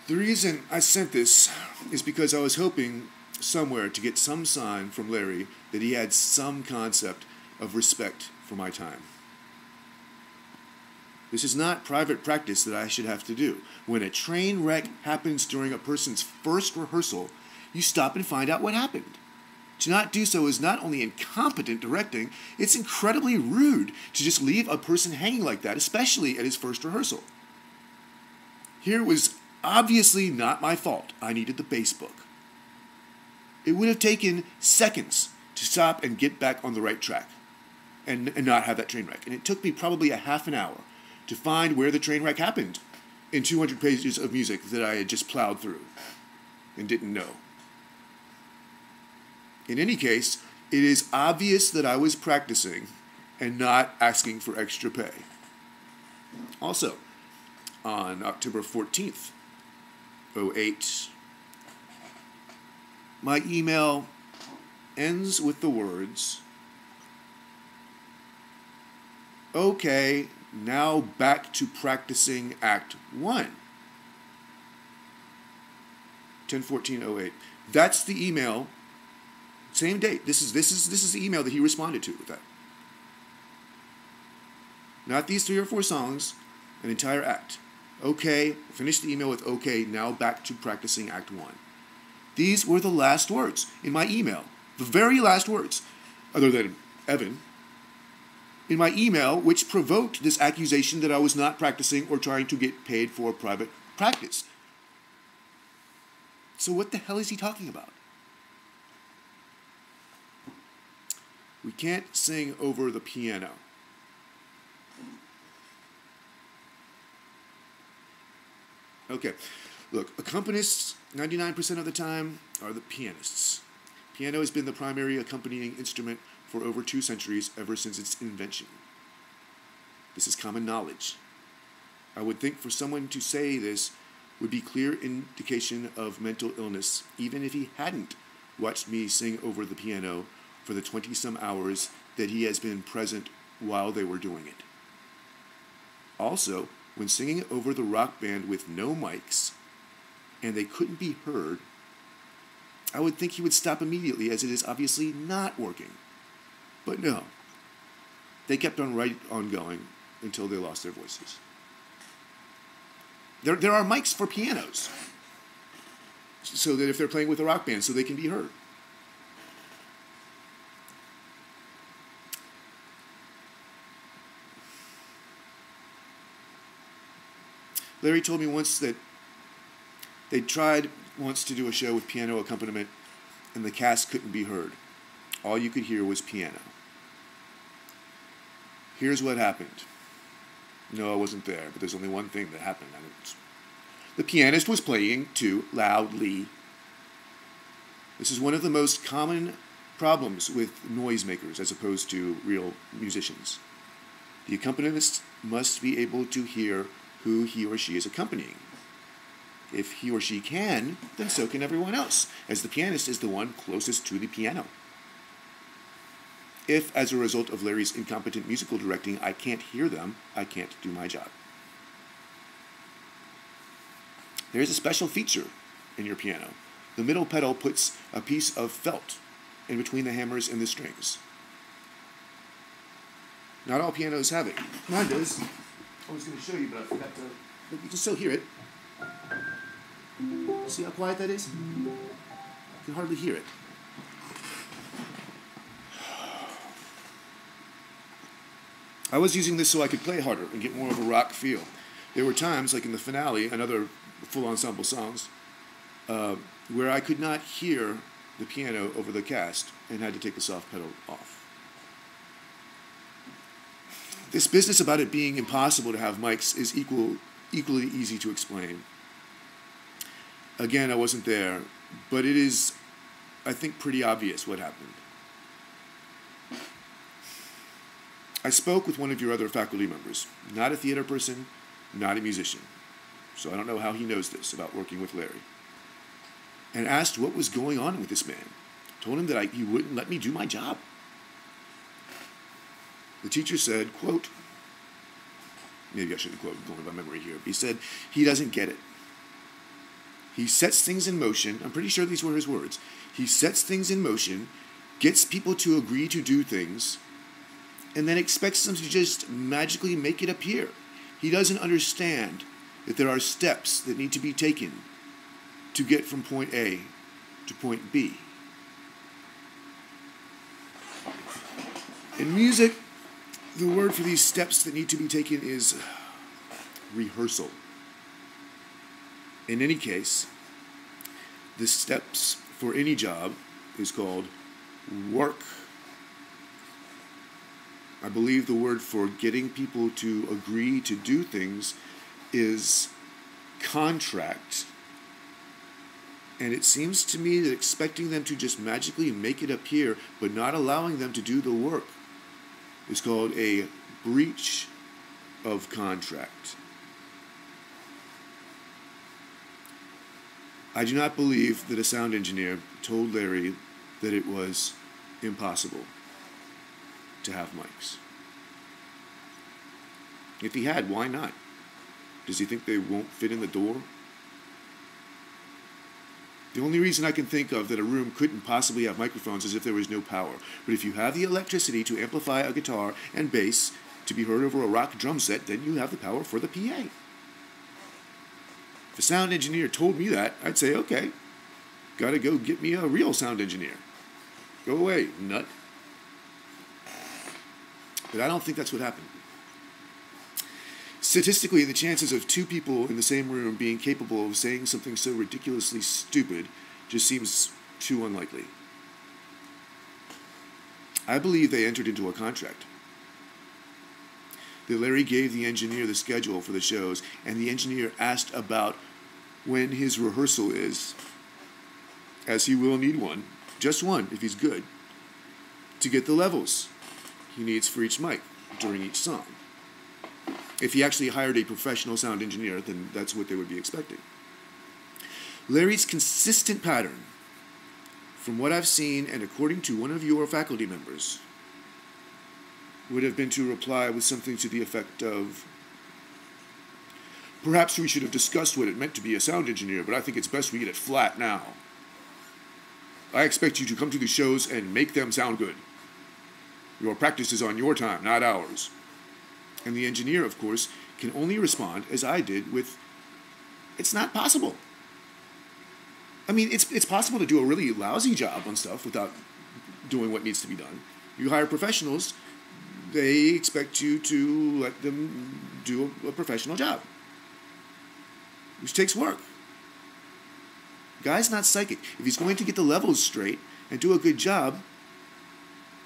The reason I sent this is because I was hoping somewhere to get some sign from Larry that he had some concept of respect for my time. This is not private practice that I should have to do. When a train wreck happens during a person's first rehearsal, you stop and find out what happened. To not do so is not only incompetent directing, it's incredibly rude to just leave a person hanging like that, especially at his first rehearsal. Here was obviously not my fault. I needed the bass book. It would have taken seconds to stop and get back on the right track and not have that train wreck. And it took me probably a half an hour to find where the train wreck happened in 200 pages of music that I had just plowed through and didn't know. In any case, it is obvious that I was practicing and not asking for extra pay. Also, on October 14th, 2008, my email ends with the words, "Okay, now back to practicing Act 1. 10/14/08. That's the email. Same date. This is the email that he responded to with that. Not these 3 or 4 songs, an entire act. Okay, finish the email with okay, now back to practicing Act 1. These were the last words in my email. The very last words, other than Evan, in my email, which provoked this accusation that I was not practicing or trying to get paid for private practice. So what the hell is he talking about? We can't sing over the piano. Okay, look, accompanists 99% of the time are the pianists. Piano has been the primary accompanying instrument for over 2 centuries, ever since its invention. This is common knowledge. I would think for someone to say this would be clear indication of mental illness, even if he hadn't watched me sing over the piano for the 20-some hours that he has been present while they were doing it. Also, when singing over the rock band with no mics, and they couldn't be heard, I would think he would stop immediately, as it is obviously not working. But no, they kept on right on going until they lost their voices. There are mics for pianos, so that if they're playing with a rock band, so they can be heard. Larry told me once that they tried once to do a show with piano accompaniment, and the cast couldn't be heard. All you could hear was piano. Here's what happened. No, I wasn't there, but there's only one thing that happened. The pianist was playing too loudly. This is one of the most common problems with noisemakers as opposed to real musicians. The accompanist must be able to hear who he or she is accompanying. If he or she can, then so can everyone else, as the pianist is the one closest to the piano. If, as a result of Larry's incompetent musical directing, I can't hear them, I can't do my job. There's a special feature in your piano. The middle pedal puts a piece of felt in between the hammers and the strings. Not all pianos have it. Mine does. I was going to show you, but I forgot to. But you can still hear it. See how quiet that is? You can hardly hear it. I was using this so I could play harder and get more of a rock feel. There were times, like in the finale and other full ensemble songs, where I could not hear the piano over the cast and had to take the soft pedal off. This business about it being impossible to have mics is equally easy to explain. Again, I wasn't there, but it is, I think, pretty obvious what happened. I spoke with one of your other faculty members, not a theater person, not a musician, so I don't know how he knows this about working with Larry, and asked what was going on with this man. Told him that he wouldn't let me do my job. The teacher said, quote, maybe I shouldn't quote going by memory here, but he said, he doesn't get it. He sets things in motion. I'm pretty sure these were his words. He sets things in motion, gets people to agree to do things, and then expects them to just magically make it appear. He doesn't understand that there are steps that need to be taken to get from point A to point B. In music, the word for these steps that need to be taken is rehearsal. In any case, the steps for any job is called work. I believe the word for getting people to agree to do things is contract. And it seems to me that expecting them to just magically make it appear, but not allowing them to do the work, is called a breach of contract. I do not believe that a sound engineer told Larry that it was impossible to have mics. If he had, why not? Does he think they won't fit in the door? The only reason I can think of that a room couldn't possibly have microphones is if there was no power. But if you have the electricity to amplify a guitar and bass to be heard over a rock drum set, then you have the power for the PA. If a sound engineer told me that, I'd say, okay, gotta go get me a real sound engineer. Go away, nut. But I don't think that's what happened. Statistically, the chances of two people in the same room being capable of saying something so ridiculously stupid just seems too unlikely. I believe they entered into a contract. That Larry gave the engineer the schedule for the shows, and the engineer asked about when his rehearsal is, as he will need one, just one if he's good, to get the levels he needs for each mic during each song. If he actually hired a professional sound engineer, then that's what they would be expecting. Larry's consistent pattern, from what I've seen and according to one of your faculty members, would have been to reply with something to the effect of, perhaps we should have discussed what it meant to be a sound engineer, but I think it's best we get it flat now. I expect you to come to the shows and make them sound good. Your practice is on your time, not ours. And the engineer, of course, can only respond, as I did, with, it's not possible. I mean, it's possible to do a really lousy job on stuff without doing what needs to be done. You hire professionals, they expect you to let them do a professional job, which takes work. Guy's not psychic. If he's going to get the levels straight and do a good job,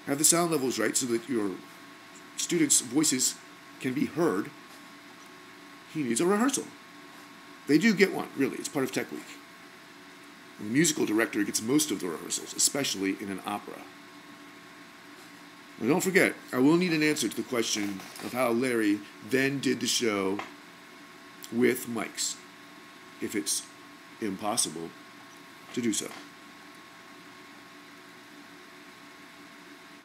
have the sound levels right so that your students' voices can be heard, he needs a rehearsal. They do get one, really. It's part of Tech Week. The musical director gets most of the rehearsals, especially in an opera. And don't forget, I will need an answer to the question of how Larry then did the show with mics, if it's impossible to do so.